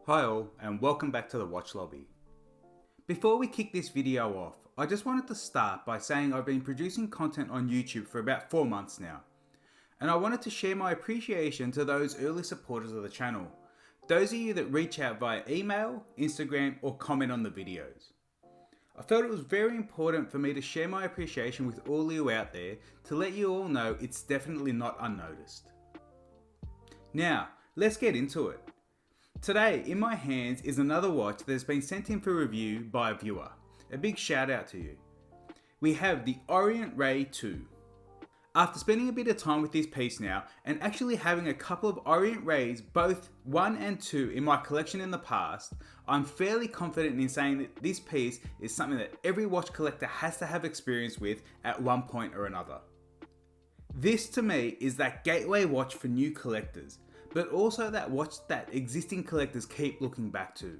Hi all, and welcome back to the Watch Lobby. Before we kick this video off, I just wanted to start by saying I've been producing content on YouTube for about 4 months now, and I wanted to share my appreciation to those early supporters of the channel, those of you that reach out via email, Instagram, or comment on the videos. I felt it was very important for me to share my appreciation with all of you out there to let you all know it's definitely not unnoticed. Now, let's get into it. Today, in my hands is another watch that has been sent in for review by a viewer. A big shout out to you. We have the Orient Ray II. After spending a bit of time with this piece now, and actually having a couple of Orient Rays, both 1 and 2 in my collection in the past, I'm fairly confident in saying that this piece is something that every watch collector has to have experience with at one point or another. This to me is that gateway watch for new collectors, but also that watch that existing collectors keep looking back to.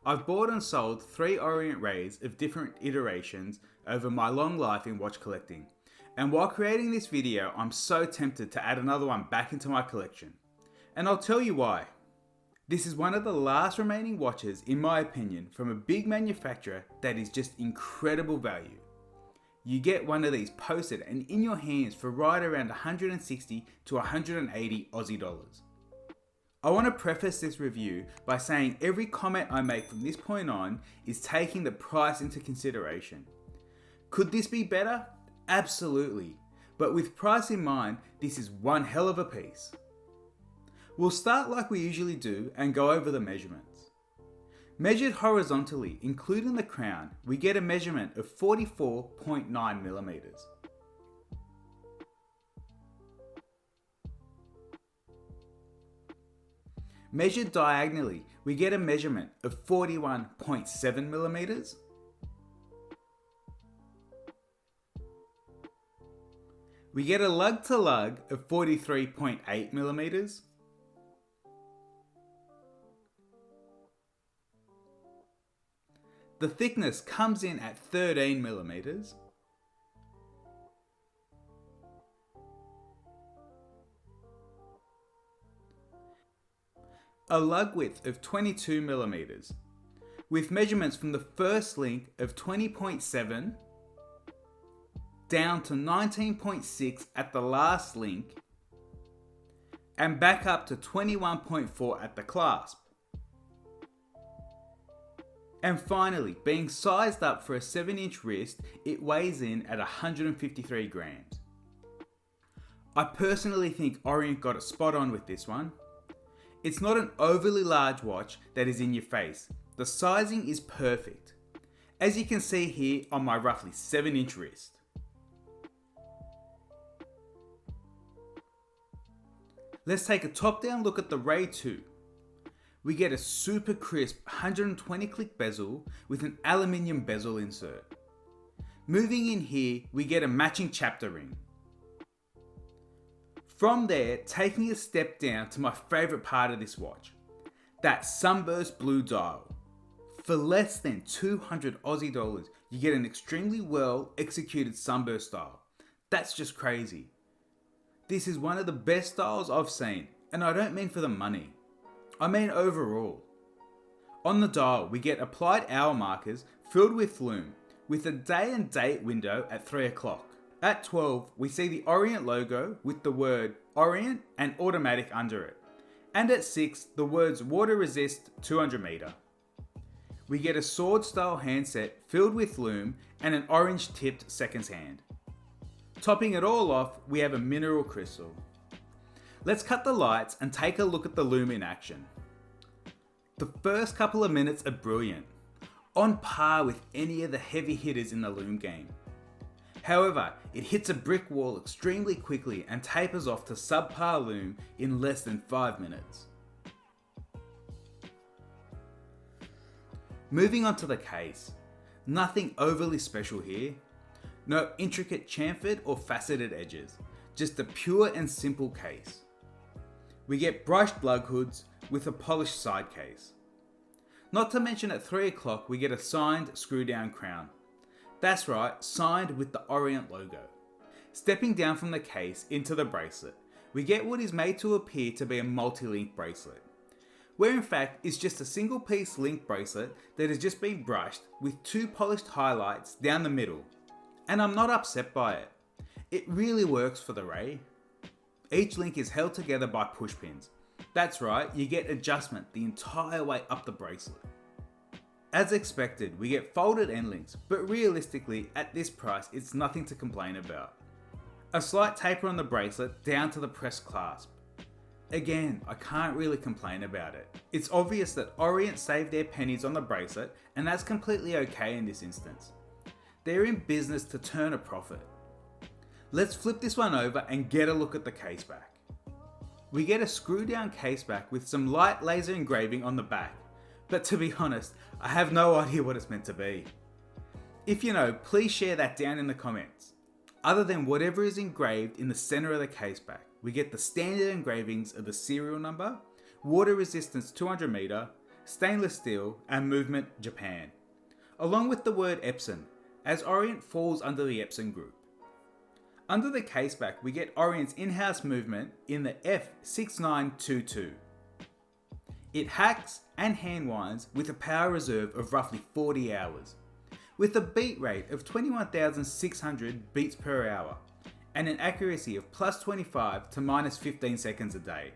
I've bought and sold 3 Orient Rays of different iterations over my long life in watch collecting, and while creating this video I'm so tempted to add another one back into my collection. And I'll tell you why. This is one of the last remaining watches, in my opinion, from a big manufacturer that is just incredible value. You get one of these posted and in your hands for right around 160 to 180 Aussie dollars. I want to preface this review by saying every comment I make from this point on is taking the price into consideration. Could this be better? Absolutely. But with price in mind, this is one hell of a piece. We'll start like we usually do and go over the measurements. Measured horizontally, including the crown, we get a measurement of 44.9 millimeters. Measured diagonally, we get a measurement of 41.7 millimeters. We get a lug to lug of 43.8 millimeters. The thickness comes in at 13 millimeters. A lug width of 22 millimeters, with measurements from the first link of 20.7 down to 19.6 at the last link, and back up to 21.4 at the clasp. And finally, being sized up for a 7-inch wrist, it weighs in at 153 grams. I personally think Orient got it spot on with this one. It's not an overly large watch that is in your face. The sizing is perfect, as you can see here on my roughly 7-inch wrist. Let's take a top-down look at the Ray II. We get a super crisp 120 click bezel with an aluminium bezel insert. Moving in here, we get a matching chapter ring. From there, taking a step down to my favourite part of this watch, that sunburst blue dial. For less than 200 Aussie dollars, you get an extremely well executed sunburst dial. That's just crazy. This is one of the best dials I've seen, and I don't mean for the money. I mean overall. On the dial, we get applied hour markers filled with Lume, with a day and date window at 3 o'clock. At 12, we see the Orient logo with the word Orient and automatic under it. And at 6, the words water resist 200 meter. We get a sword style handset filled with Lume and an orange tipped seconds hand. Topping it all off, we have a mineral crystal. Let's cut the lights and take a look at the Lume in action. The first couple of minutes are brilliant, on par with any of the heavy hitters in the Lume game. However, it hits a brick wall extremely quickly and tapers off to subpar Lume in less than 5 minutes. Moving on to the case, nothing overly special here. No intricate chamfered or faceted edges, just a pure and simple case. We get brushed lug hoods with a polished side case. Not to mention at 3 o'clock we get a signed screw down crown. That's right, signed with the Orient logo. Stepping down from the case into the bracelet, we get what is made to appear to be a multi-link bracelet. where in fact it's just a single piece link bracelet that has just been brushed with 2 polished highlights down the middle. And I'm not upset by it. It really works for the Ray. Each link is held together by push pins. That's right, you get adjustment the entire way up the bracelet. As expected, we get folded end links, but realistically at this price it's nothing to complain about. A slight taper on the bracelet down to the pressed clasp. Again, I can't really complain about it. It's obvious that Orient saved their pennies on the bracelet, and that's completely okay in this instance. They're in business to turn a profit. Let's flip this one over and get a look at the caseback. We get a screw down caseback with some light laser engraving on the back, but to be honest, I have no idea what it's meant to be. If you know, please share that down in the comments. Other than whatever is engraved in the center of the caseback, we get the standard engravings of the serial number, water resistance 200 meter, stainless steel, and movement Japan, along with the word Epson, as Orient falls under the Epson group. Under the caseback, we get Orient's in-house movement in the F6922. It hacks and hand winds with a power reserve of roughly 40 hours, with a beat rate of 21,600 beats per hour, and an accuracy of plus 25 to minus 15 seconds a day.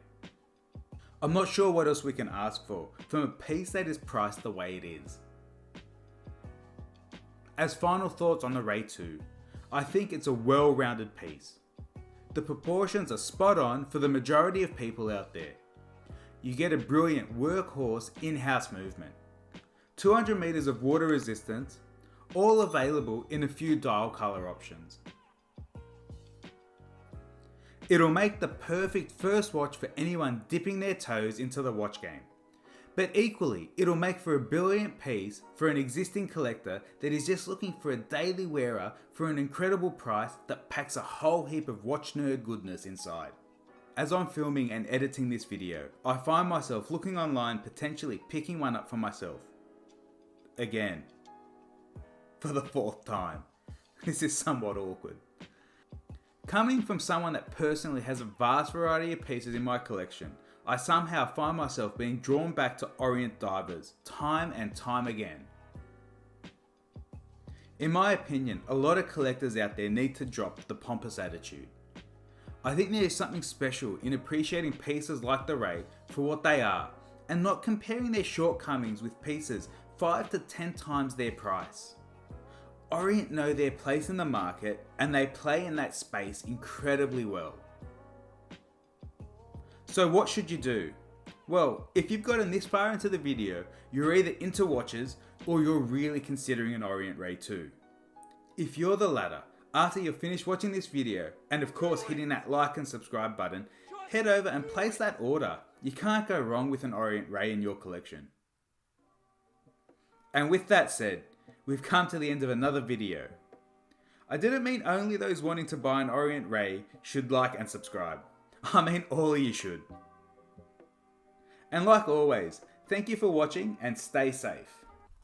I'm not sure what else we can ask for from a piece that is priced the way it is. As final thoughts on the Ray II, I think it's a well-rounded piece. The proportions are spot on for the majority of people out there. You get a brilliant workhorse in-house movement, 200 meters of water resistance, all available in a few dial color options. It'll make the perfect first watch for anyone dipping their toes into the watch game. But equally, it'll make for a brilliant piece for an existing collector that is just looking for a daily wearer for an incredible price that packs a whole heap of watch nerd goodness inside. As I'm filming and editing this video, I find myself looking online potentially picking one up for myself. Again. For the 4th time. This is somewhat awkward. Coming from someone that personally has a vast variety of pieces in my collection, I somehow find myself being drawn back to Orient divers, time and time again. In my opinion, a lot of collectors out there need to drop the pompous attitude. I think there is something special in appreciating pieces like the Ray for what they are, and not comparing their shortcomings with pieces 5 to 10 times their price. Orient know their place in the market, and they play in that space incredibly well. So what should you do? Well, if you've gotten this far into the video, you're either into watches or you're really considering an Orient Ray II. If you're the latter, after you're finished watching this video, and of course hitting that like and subscribe button, head over and place that order. You can't go wrong with an Orient Ray in your collection. And with that said, we've come to the end of another video. I didn't mean only those wanting to buy an Orient Ray should like and subscribe. I mean all of you should. And like always, thank you for watching and stay safe.